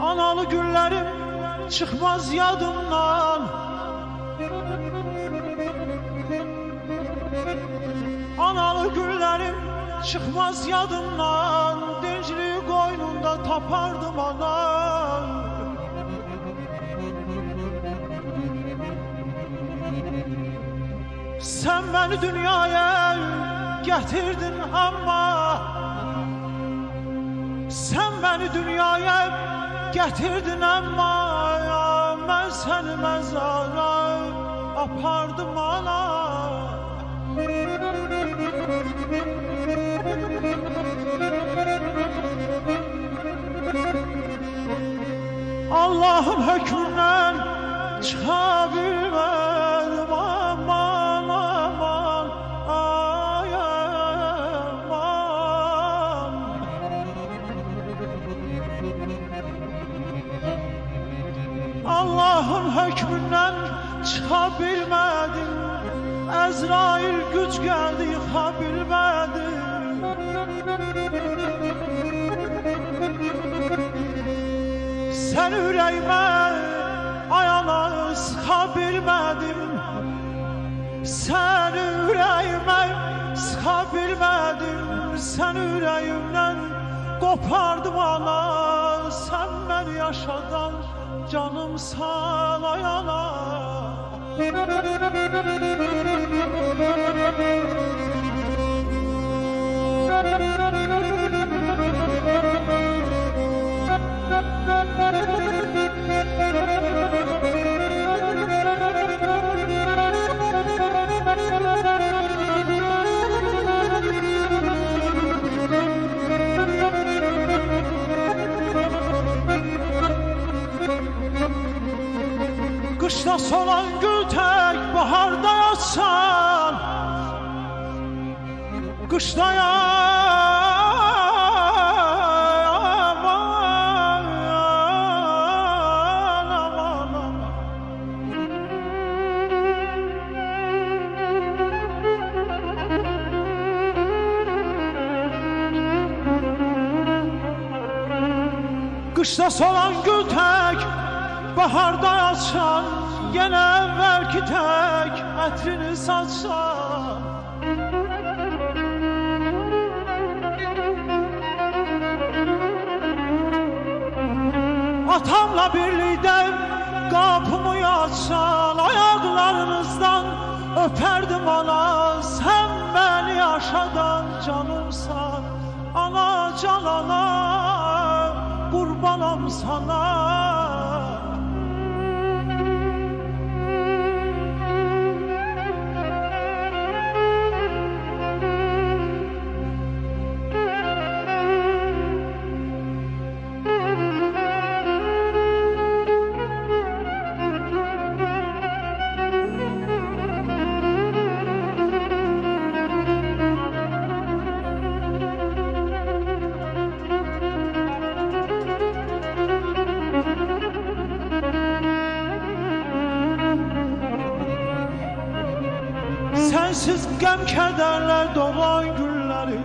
Analı günlerim çıkmaz yadımdan, analı günlerim çıkmaz yadımdan. Dincliği koynunda tapardım ana. Sen beni dünyaya getirdin ama, sen beni dünyaya getirdin ama ya, ben seni mezara apardım ana. Allah'ın hükmünden çıkabilmedim aman aman, ay aman. Allah'ın hükmünden çıkabilmedim, Ezrail güç geldi yıkabilmedim. Sen yüreğime ayağına sıkabilmedim, sen yüreğime sıkabilmedim. Sen yüreğimden kopardım ana, sen beni yaşadan canımsan ayağına. Kışta solan gül tek baharda açsan, kışta aman aman aman. Kışta solan gül tek baharda açsan, gene belki tek etrini saçsan. Atamla birlikte kapımı açsan, ayaklarınızdan öperdim ana. Sen beni yaşadan canımsan ana, canana kurbanım sana. Sensiz gəm kədərlər dolan günləri,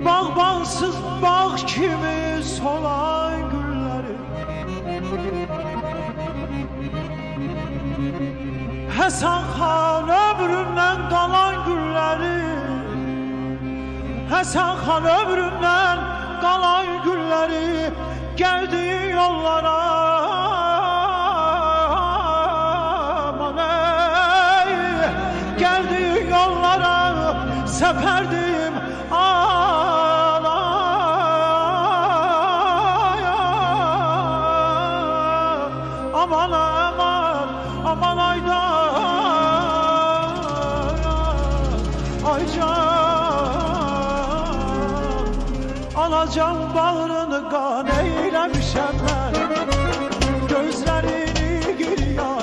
bağbansız bağ kimi solan günləri. Həsən xan ömrümdən qalan günləri, Həsən xan ömrümdən qalan günləri. Gəldiyi yollara seferdim ana. Aman aman aman aydan, aycan. Alacağım bağrını kan eylemişem ben, gözlerini giriyor.